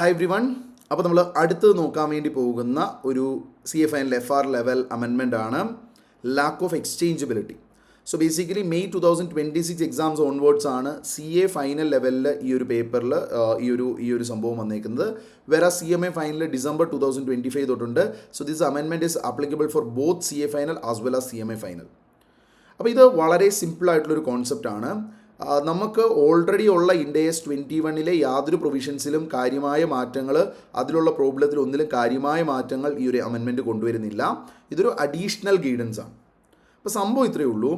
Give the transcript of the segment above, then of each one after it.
Hi every one. അപ്പോൾ നമ്മൾ അടുത്തത് നോക്കാൻ വേണ്ടി പോകുന്ന ഒരു CA ഫൈനൽ FR ലെവൽ അമെൻമെൻ്റ് ആണ് lack of exchangeability. So basically May 2026 exams onwards ആണ് CA ഫൈനൽ ലെവലിൽ ഈ ഒരു പേപ്പറിൽ ഈ ഒരു സംഭവം വന്നേക്കുന്നത്. വേറെ CMA ഫൈനൽ ഡിസംബർ 2025 തൊട്ടുണ്ട്. So this amendment is applicable for both CA final as well as CMA final. അപ്പോൾ ഇത് വളരെ സിമ്പിളായിട്ടുള്ളൊരു കോൺസെപ്റ്റാണ്. നമുക്ക് ഓൾറെഡി ഉള്ള IndAS 21 യാതൊരു പ്രൊവിഷൻസിലും കാര്യമായ മാറ്റങ്ങൾ, അതിലുള്ള പ്രോബ്ലത്തിൽ ഒന്നിലും കാര്യമായ മാറ്റങ്ങൾ ഈ ഒരു അമെൻമെൻറ്റ് കൊണ്ടുവരുന്നില്ല. ഇതൊരു അഡീഷണൽ ഗൈഡൻസ് ആണ്. അപ്പോൾ സംഭവം ഇത്രയേ ഉള്ളൂ.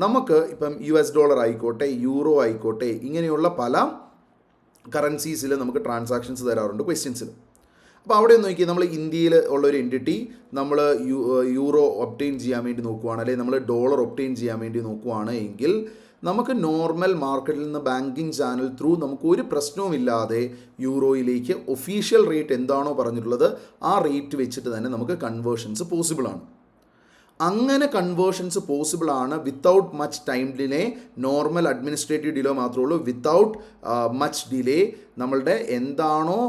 നമുക്ക് ഇപ്പം US ഡോളർ ആയിക്കോട്ടെ, യൂറോ ആയിക്കോട്ടെ, ഇങ്ങനെയുള്ള പല കറൻസീസിൽ നമുക്ക് ട്രാൻസാക്ഷൻസ് തരാറുണ്ട് ക്വസ്റ്റ്യൻസിൽ. അപ്പോൾ അവിടെ ഒന്ന് നോക്കി, നമ്മൾ ഇന്ത്യയിൽ ഉള്ളൊരു എൻറ്റിറ്റി നമ്മൾ യൂറോ ഒബ്റ്റെയിൻ ചെയ്യാൻ വേണ്ടി നോക്കുവാണ്, അല്ലെങ്കിൽ നമ്മൾ ഡോളർ ഒബ്റ്റെയിൻ ചെയ്യാൻ വേണ്ടി നോക്കുവാണ് എങ്കിൽ നമുക്ക് നോർമൽ മാർക്കറ്റിൽ നിന്ന് ബാങ്കിങ് ചാനൽ ത്രൂ നമുക്ക് ഒരു പ്രശ്നവുമില്ലാതെ യൂറോയിലേക്ക് ഒഫീഷ്യൽ റേറ്റ് എന്താണോ പറഞ്ഞിട്ടുള്ളത് ആ റേറ്റ് വെച്ചിട്ട് തന്നെ നമുക്ക് കൺവേർഷൻസ് പോസിബിളാണ്. അങ്ങനെ കൺവേർഷൻസ് പോസിബിളാണ് without much time delay. Normal administrative delay മാത്രമേ ഉള്ളൂ. വിത്തൗട്ട് മച്ച് ഡിലേ നമ്മളുടെ എന്താണോ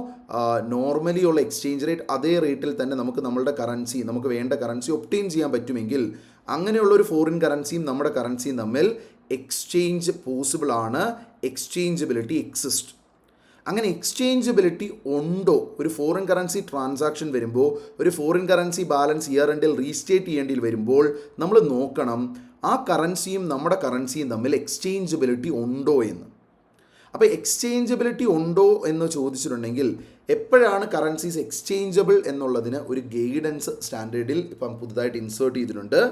നോർമലി ഉള്ള എക്സ്ചേഞ്ച് റേറ്റ് അതേ റേറ്റിൽ തന്നെ നമുക്ക് നമ്മളുടെ കറൻസി, നമുക്ക് വേണ്ട കറൻസി ഒബ്റ്റെയിൻ ചെയ്യാൻ പറ്റുമെങ്കിൽ അങ്ങനെയുള്ളൊരു ഫോറിൻ കറൻസിയും നമ്മുടെ കറൻസിയും തമ്മിൽ എക്സ്ചേഞ്ച് പോസിബിളാണ്. എക്സ്ചേഞ്ചബിലിറ്റി എക്സിസ്റ്റ്. അങ്ങനെ എക്സ്ചേഞ്ചബിലിറ്റി ഉണ്ടോ? ഒരു ഫോറിൻ കറൻസി ട്രാൻസാക്ഷൻ വരുമ്പോൾ, ഒരു ഫോറിൻ കറൻസി ബാലൻസ് ഇയർ എൻഡിൽ റീസ്റ്റേറ്റ് ചെയ്യേണ്ടി വരുമ്പോൾ നമ്മൾ നോക്കണം ആ കറൻസിയും നമ്മുടെ കറൻസിയും തമ്മിൽ എക്സ്ചേഞ്ചബിലിറ്റി ഉണ്ടോ എന്ന്. അപ്പോൾ എക്സ്ചേഞ്ചബിലിറ്റി ഉണ്ടോ എന്ന് ചോദിച്ചിട്ടുണ്ടെങ്കിൽ എപ്പോഴാണ് കറൻസീസ് എക്സ്ചേഞ്ചബിൾ എന്നുള്ളതിന് ഒരു ഗൈഡൻസ് സ്റ്റാൻഡേർഡിൽ ഇപ്പം പുതുതായിട്ട് ഇൻസേർട്ട് ചെയ്തിട്ടുണ്ട്.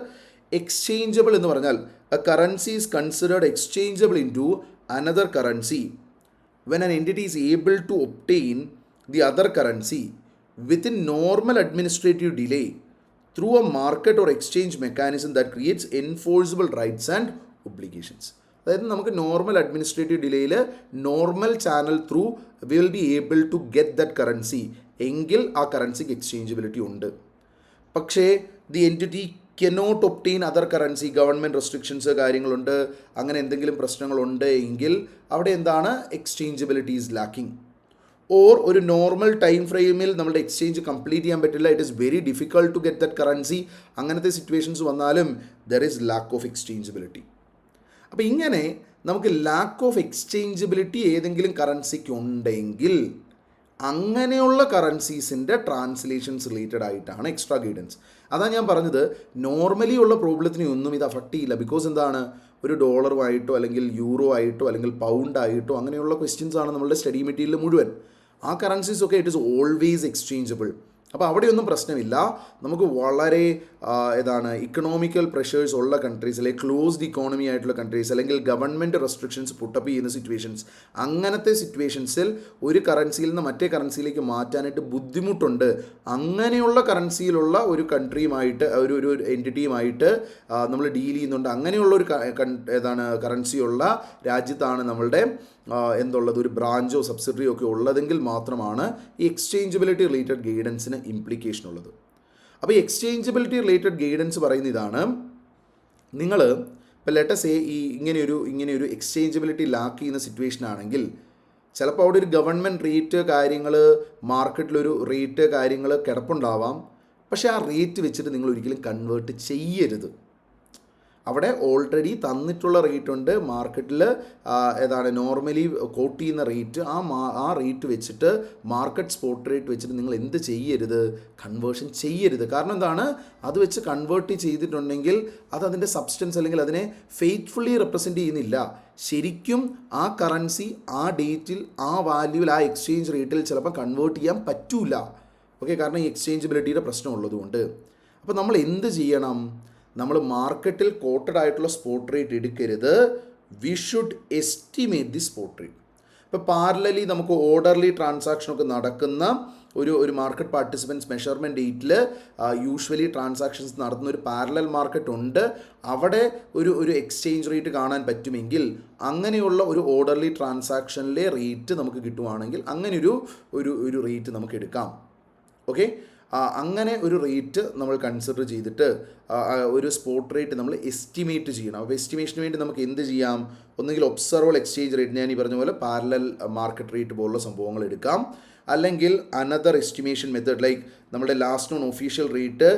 എക്സ്ചേഞ്ചബിൾ എന്ന് പറഞ്ഞാൽ a currency is considered exchangeable into another currency when an entity is able to obtain the other currency within normal administrative delay through a market or exchange mechanism that creates enforceable rights and obligations. അതായത് നമുക്ക് normal administrative ഡിലേയിൽ normal channel through we will be able to get that currency എങ്കിൽ ആ കറൻസിക്ക് exchangeability ഉണ്ട്. പക്ഷേ the entity cannot obtain other currency, government restrictions കാര്യങ്ങളുണ്ട്, അങ്ങനെ എന്തെങ്കിലും പ്രശ്നങ്ങളുണ്ട് എങ്കിൽ അവിടെ എന്താണ് എക്സ്ചേഞ്ചബിലിറ്റി ഈസ് ലാക്കിംഗ്. ഓർ ഒരു നോർമൽ ടൈം ഫ്രെയിമിൽ നമ്മുടെ എക്സ്ചേഞ്ച് കംപ്ലീറ്റ് ചെയ്യാൻ പറ്റില്ല, it is very difficult to get that currency. അങ്ങനത്തെ സിറ്റുവേഷൻസ് വന്നാലും there is lack of exchangeability. അപ്പോൾ ഇങ്ങനെ നമുക്ക് ലാക്ക് ഓഫ് എക്സ്ചേഞ്ചബിലിറ്റി ഏതെങ്കിലും കറൻസിക്ക് ഉണ്ടെങ്കിൽ അങ്ങനെയുള്ള കറൻസീസിൻ്റെ ട്രാൻസ്ലേഷൻസ് റിലേറ്റഡ് ആയിട്ടാണ് എക്സ്ട്രാ ഗൈഡൻസ്. അതാണ് ഞാൻ പറഞ്ഞത്, നോർമലി ഉള്ള പ്രോബ്ലത്തിനെ ഒന്നും ഇത് അഫക്റ്റ് ചെയ്യില്ല. ബിക്കോസ് എന്താണ്, ഒരു ഡോളറുമായിട്ടോ അല്ലെങ്കിൽ യൂറോ ആയിട്ടോ അല്ലെങ്കിൽ പൗണ്ട് ആയിട്ടോ അങ്ങനെയുള്ള ക്വസ്റ്റ്യൻസ് ആണ് നമ്മളുടെ സ്റ്റഡി മെറ്റീരിയൽ മുഴുവൻ. ആ കറൻസീസ് ഒക്കെ ഇറ്റ് ഈസ് ഓൾവേസ് എക്സ്ചേഞ്ചബിൾ. അപ്പോൾ അവിടെയൊന്നും പ്രശ്നമില്ല. നമുക്ക് വളരെ ഇക്കണോമിക്കൽ പ്രഷേഴ്സ് ഉള്ള കൺട്രീസ്, അല്ലെങ്കിൽ ക്ലോസ്ഡ് ഇക്കോണമി ആയിട്ടുള്ള കൺട്രീസ്, അല്ലെങ്കിൽ ഗവൺമെൻറ് റെസ്ട്രിക്ഷൻസ് പുട്ടപ്പ് ചെയ്യുന്ന സിറ്റുവേഷൻസ്, അങ്ങനത്തെ സിറ്റുവേഷൻസിൽ ഒരു കറൻസിയിൽ നിന്ന് മറ്റേ കറൻസിയിലേക്ക് മാറ്റാനായിട്ട് ബുദ്ധിമുട്ടുണ്ട്. അങ്ങനെയുള്ള കറൻസിയിലുള്ള ഒരു കൺട്രിയുമായിട്ട് ഒരു എൻറ്റിറ്റിയുമായിട്ട് നമ്മൾ ഡീൽ ചെയ്യുന്നുണ്ട്. അങ്ങനെയുള്ളൊരു കറൻസിയുള്ള രാജ്യത്താണ് നമ്മളുടെ എന്തുള്ളത്, ഒരു ബ്രാഞ്ചോ സബ്സിഡറിയോ ഒക്കെ ഉള്ളതെങ്കിൽ മാത്രമാണ് ഈ എക്സ്ചേഞ്ചബിലിറ്റി റിലേറ്റഡ് ഗൈഡൻസിന് ഇംപ്ലിക്കേഷൻ ഉള്ളത്. അപ്പോൾ ഈ എക്സ്ചേഞ്ചബിലിറ്റി റിലേറ്റഡ് ഗൈഡൻസ് പറയുന്ന ഇതാണ്, നിങ്ങൾ ഇപ്പോൾ ലെറ്റസ് ഇങ്ങനെയൊരു എക്സ്ചേഞ്ചബിലിറ്റി ലാക്ക് ചെയ്യുന്ന സിറ്റുവേഷൻ ആണെങ്കിൽ ചിലപ്പോൾ അവിടെ ഒരു ഗവൺമെൻറ് റേറ്റ് കാര്യങ്ങൾ, മാർക്കറ്റിലൊരു റേറ്റ് കാര്യങ്ങൾ കിടപ്പുണ്ടാവാം. പക്ഷേ ആ റേറ്റ് വെച്ചിട്ട് നിങ്ങൾ ഒരിക്കലും കൺവേർട്ട് ചെയ്യരുത്. അവിടെ ഓൾറെഡി തന്നിട്ടുള്ള റേറ്റ് ഉണ്ട്, മാർക്കറ്റിൽ നോർമലി കോട്ട് ചെയ്യുന്ന റേറ്റ്, ആ റേറ്റ് വെച്ചിട്ട് മാർക്കറ്റ് സ്പോട്ട് റേറ്റ് വെച്ചിട്ട് നിങ്ങൾ എന്ത് ചെയ്യരുത്, കൺവേർഷൻ ചെയ്യരുത്. കാരണം എന്താണ്, അത് വെച്ച് കൺവേർട്ട് ചെയ്തിട്ടുണ്ടെങ്കിൽ അത് അതിൻ്റെ സബ്സ്റ്റൻസ് അല്ലെങ്കിൽ അതിനെ ഫെയ്ത്ത്ഫുള്ളി റെപ്രസെൻറ്റ് ചെയ്യുന്നില്ല. ശരിക്കും ആ കറൻസി ആ ഡേറ്റിൽ ആ വാല്യൂവിൽ ആ എക്സ്ചേഞ്ച് റേറ്റിൽ ചിലപ്പോൾ കൺവേർട്ട് ചെയ്യാൻ പറ്റൂല. ഓക്കെ, കാരണം ഈ എക്സ്ചേഞ്ചബിലിറ്റിയുടെ പ്രശ്നം ഉള്ളതുകൊണ്ട്. അപ്പോൾ നമ്മൾ എന്ത് ചെയ്യണം, നമ്മൾ മാർക്കറ്റിൽ കോട്ടഡ് ആയിട്ടുള്ള സ്പോട്ട് റേറ്റ് എടുക്കരുത്. We should estimate the spot rate. ഇപ്പോൾ പാരലലി നമുക്ക് ഓർഡർലി ട്രാൻസാക്ഷനൊക്കെ നടക്കുന്ന ഒരു മാർക്കറ്റ് പാർട്ടിസിപ്പൻസ് മെഷർമെൻറ്റ് ഡേറ്റിൽ യൂഷ്വലി ട്രാൻസാക്ഷൻസ് നടത്തുന്ന ഒരു പാരലൽ മാർക്കറ്റ് ഉണ്ട്. അവിടെ ഒരു എക്സ്ചേഞ്ച് റേറ്റ് കാണാൻ പറ്റുമെങ്കിൽ അങ്ങനെയുള്ള ഒരു ഓർഡർലി ട്രാൻസാക്ഷനിലെ റേറ്റ് നമുക്ക് കിട്ടുവാണെങ്കിൽ അങ്ങനെ ഒരു റേറ്റ് നമുക്ക് എടുക്കാം. ഓക്കെ, അങ്ങനെ ഒരു റേറ്റ് നമ്മൾ കൺസിഡർ ചെയ്തിട്ട് ഒരു സ്പോട്ട് റേറ്റ് നമ്മൾ എസ്റ്റിമേറ്റ് ചെയ്യണം. അപ്പോൾ എസ്റ്റിമേഷന് വേണ്ടി നമുക്ക് എന്ത് ചെയ്യാം? ഒന്നുകിൽ ഒബ്സർവബിൾ എക്സ്ചേഞ്ച് റേറ്റ്, ഞാൻ ഈ പറഞ്ഞ പോലെ പാരലൽ മാർക്കറ്റ് റേറ്റ് പോലുള്ള സംഭവങ്ങൾ എടുക്കാം. അല്ലെങ്കിൽ അനദർ എസ്റ്റിമേഷൻ മെത്തേഡ് ലൈക്ക് നമ്മുടെ last non official rate,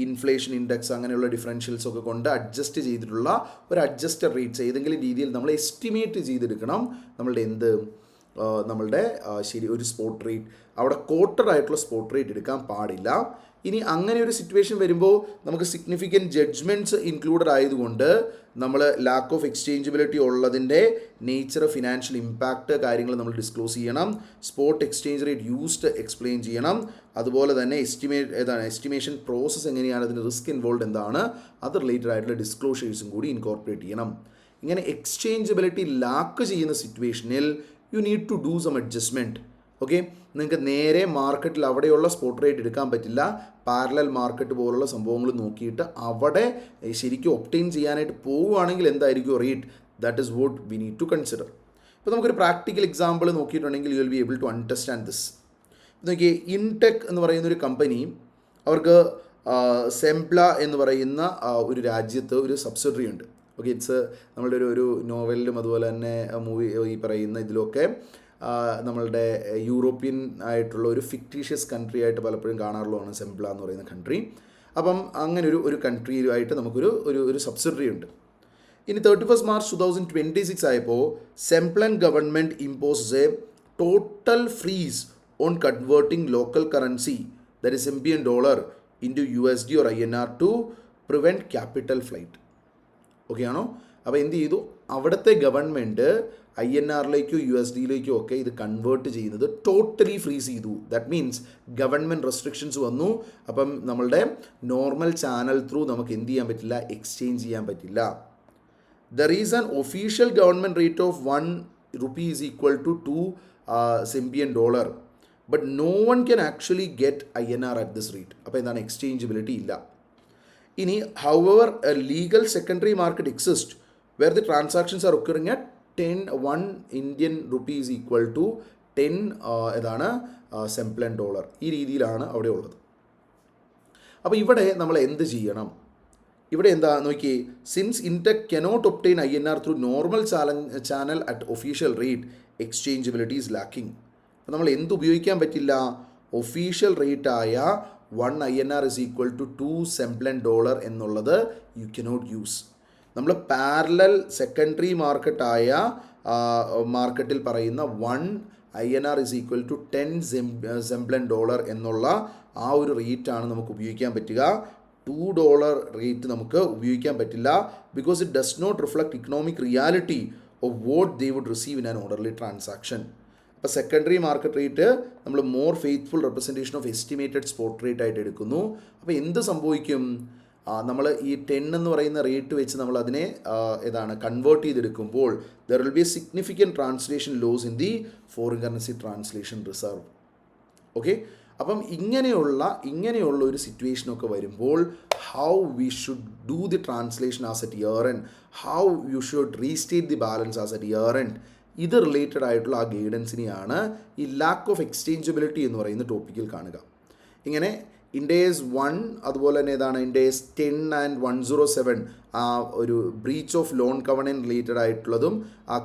inflation index, അങ്ങനെയുള്ള ഡിഫറൻഷ്യൽസ് ഒക്കെ കൊണ്ട് അഡ്ജസ്റ്റ് ചെയ്തിട്ടുള്ള ഒരു അഡ്ജസ്റ്റഡ് റേറ്റ്സ് ഏതെങ്കിലും രീതിയിൽ നമ്മൾ എസ്റ്റിമേറ്റ് ചെയ്തെടുക്കണം നമ്മളുടെ ഒരു സ്പോട്ട് റേറ്റ്. അവിടെ കോട്ടഡ് ആയിട്ടുള്ള സ്പോട്ട് റേറ്റ് എടുക്കാൻ പാടില്ല. ഇനി അങ്ങനെ ഒരു സിറ്റുവേഷൻ വരുമ്പോൾ നമുക്ക് സിഗ്നിഫിക്കൻറ്റ് ജഡ്ജ്മെൻറ്റ്സ് ഇൻക്ലൂഡഡ് ആയതുകൊണ്ട് നമ്മൾ ലാക്ക് ഓഫ് എക്സ്ചേഞ്ചബിലിറ്റി ഉള്ളതിൻ്റെ നേച്ചർ, ഫിനാൻഷ്യൽ ഇമ്പാക്റ്റ് കാര്യങ്ങൾ നമ്മൾ ഡിസ്ക്ലോസ് ചെയ്യണം. Spot exchange rate used explain ചെയ്യണം. അതുപോലെ തന്നെ എസ്റ്റിമേഷൻ പ്രോസസ്സ് എങ്ങനെയാണ്, അതിൻ്റെ റിസ്ക് ഇൻവോൾവ് എന്താണ്, അത് റിലേറ്റഡ് ആയിട്ടുള്ള ഡിസ്ക്ലോഷേഴ്സും കൂടി ഇൻകോർപ്പറേറ്റ് ചെയ്യണം. ഇങ്ങനെ എക്സ്ചേഞ്ചബിലിറ്റി ലാക്ക് ചെയ്യുന്ന സിറ്റുവേഷനിൽ you need to do some adjustment. Okay, നിങ്ങൾക്ക് നേരെ മാർക്കറ്റിൽ അവിടെയുള്ള സ്പോട്ട് റേറ്റ് എടുക്കാൻ പറ്റില്ല. പാരലൽ മാർക്കറ്റ് പോലുള്ള സംഭവങ്ങൾ നോക്കിയിട്ട് അവിടെ ശരിക്കും ഒപ്റ്റെയിൻ ചെയ്യാനായിട്ട് പോവുകയാണെങ്കിൽ എന്തായിരിക്കും rate, that is what we need to consider. ഇപ്പോൾ നമുക്കൊരു പ്രാക്ടിക്കൽ എക്സാമ്പിൾ നോക്കിയിട്ടുണ്ടെങ്കിൽ you will be able to understand this. നോക്കിയേ, ഇൻടെക് എന്ന് പറയുന്നൊരു കമ്പനി, അവർക്ക് സെംപ്ല എന്ന് പറയുന്ന ഒരു രാജ്യത്ത് ഒരു സബ്സിഡറി ഉണ്ട്. ഓക്കെ, ഇറ്റ്സ് നമ്മളുടെ ഒരു നോവലിലും അതുപോലെ തന്നെ ഈ പറയുന്ന ഇതിലൊക്കെ നമ്മളുടെ യൂറോപ്യൻ ആയിട്ടുള്ള ഒരു ഫിക്റ്റീഷ്യസ് കൺട്രി ആയിട്ട് പലപ്പോഴും കാണാറുള്ളതാണ് സെംപ്ല എന്ന് പറയുന്ന കൺട്രി. അപ്പം അങ്ങനെ ഒരു കൺട്രിയുമായിട്ട് നമുക്കൊരു സബ്സിഡറി ഉണ്ട്. ഇനി 31 മാർച്ച് 2026 ആയപ്പോൾ Zambian government imposes a total freeze on converting local currency, that is Zambian dollar into USD or INR to prevent capital flight. Okay ആണോ? അപ്പോൾ എന്ത് ചെയ്തു, അവിടുത്തെ ഗവൺമെൻറ് INR-ലേക്കോ USD-ലേക്കോ ഒക്കെ ഇത് കൺവേർട്ട് ചെയ്യുന്നത് ടോട്ടലി ഫ്രീസ് ചെയ്തു. ദാറ്റ് മീൻസ് ഗവൺമെൻറ് റെസ്ട്രിക്ഷൻസ് വന്നു. അപ്പം നമ്മളുടെ നോർമൽ ചാനൽ ത്രൂ നമുക്ക് എന്ത് ചെയ്യാൻ പറ്റില്ല, എക്സ്ചേഞ്ച് ചെയ്യാൻ പറ്റില്ല. There is an official government rate of 1 rupee is equal to 2 Zambian dollar, but no one can actually get INR at this rate. അപ്പോൾ എന്താണ്, എക്സ്ചേഞ്ചബിലിറ്റി ഇല്ല. ഇനി however a legal secondary market exists where the transactions are occurring at 1 Indian rupee is equal to 10 Zambian dollar. ഈ രീതിയിലാണ് അവിടെ ഉള്ളത്. അപ്പോൾ ഇവിടെ നമ്മൾ എന്ത് ചെയ്യണം? ഇവിടെ എന്താ നോക്കിയേ, since Intech cannot obtain INR through normal channel at official rate, exchangeability is lacking. അപ്പോൾ നമ്മൾ എന്ത് ഉപയോഗിക്കാൻ പറ്റില്ല? ഒഫീഷ്യൽ റേറ്റായ 1 INR is equal to 2 Zambian dollar എന്നുള്ളത് യു കനോട്ട് യൂസ്. നമ്മൾ പാരലൽ സെക്കൻഡറി മാർക്കറ്റായ മാർക്കറ്റിൽ പറയുന്ന 1 INR is equal to 10 Zambian dollar എന്നുള്ള ആ ഒരു റേറ്റാണ് നമുക്ക് ഉപയോഗിക്കാൻ പറ്റുക. $2 റേറ്റ് നമുക്ക് ഉപയോഗിക്കാൻ പറ്റില്ല. Because it does not reflect economic reality of what they would receive in an orderly transaction. അപ്പോൾ സെക്കൻഡറി മാർക്കറ്റ് റേറ്റ് നമ്മൾ more faithful representation of estimated spot rate ആയിട്ട് എടുക്കുന്നു. അപ്പോൾ എന്ത് സംഭവിക്കും, നമ്മൾ ഈ 10 എന്ന് പറയുന്ന റേറ്റ് വെച്ച് നമ്മൾ അതിനെ കൺവേർട്ട് ചെയ്തെടുക്കുമ്പോൾ there will be a significant translation loss in the foreign currency translation reserve. Okay, അപ്പം ഇങ്ങനെയുള്ള ഒരു സിറ്റുവേഷനൊക്കെ വരുമ്പോൾ how we should do the translation as at year end, how you should restate the balance as at year end, ഇത് related ആയിട്ടുള്ള ആ ഗൈഡൻസിനെയാണ് ഈ lakh of എക്സ്ചേഞ്ചബിലിറ്റി എന്ന് പറയുന്ന ടോപ്പിക്കിൽ കാണുക. ഇങ്ങനെ ഇൻഡേസ് 1 അതുപോലെ തന്നെ ഇൻഡേസ് 10 and 107 ഒരു breach of loan covenant related ആയിട്ടുള്ളതും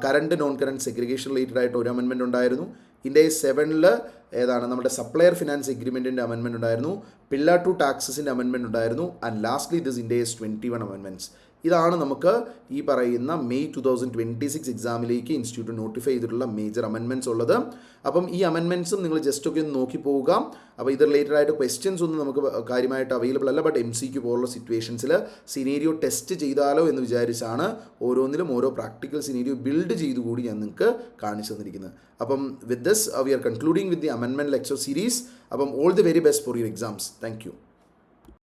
current non current segregation related ആയിട്ട് ഒരു അമെൻമെൻറ്റ് ഉണ്ടായിരുന്നു. ഇൻഡേസ് 7 നമ്മുടെ സപ്ലയർ ഫിനാൻസ് എഗ്രിമെൻറ്റിൻ്റെ അമെൻമെൻറ്റ് ഉണ്ടായിരുന്നു. പില്ലർ 2 ടാക്സസിൻ്റെ അമെൻമെൻറ്റ് ഉണ്ടായിരുന്നു. And lastly this Ind AS 21 amendments. ഇതാണ് നമുക്ക് ഈ പറയുന്ന മെയ് 2026 എക്സാമിലേക്ക് ഇൻസ്റ്റിറ്റ്യൂട്ട് നോട്ടിഫൈ ചെയ്തിട്ടുള്ള മേജർ അമെൻമെൻറ്റ്സ് ഉള്ളത്. അപ്പം ഈ അമെൻമെൻറ്റ്സും നിങ്ങൾ ജസ്റ്റ് ഒക്കെ ഒന്ന് നോക്കി പോവുക. അപ്പോൾ ഇത് റിലേറ്റഡ് ആയിട്ട് ക്വസ്റ്റ്യൻസ് ഒന്നും നമുക്ക് കാര്യമായിട്ട് അവൈലബിൾ അല്ല. ബട്ട് MCQ പോലുള്ള സിറ്റുവേഷൻസിൽ സിനേരിയോ ടെസ്റ്റ് ചെയ്താലോ എന്ന് വിചാരിച്ചാണ് ഓരോന്നിലും ഓരോ പ്രാക്ടിക്കൽ സിനേരിയോ ബിൽഡ് ചെയ്തുകൂടി ഞാൻ നിങ്ങൾക്ക് കാണിച്ചു തന്നിരിക്കുന്നത്. അപ്പം with this we are concluding with the amendment lecture series. അപ്പം all the very best for your exams. Thank U.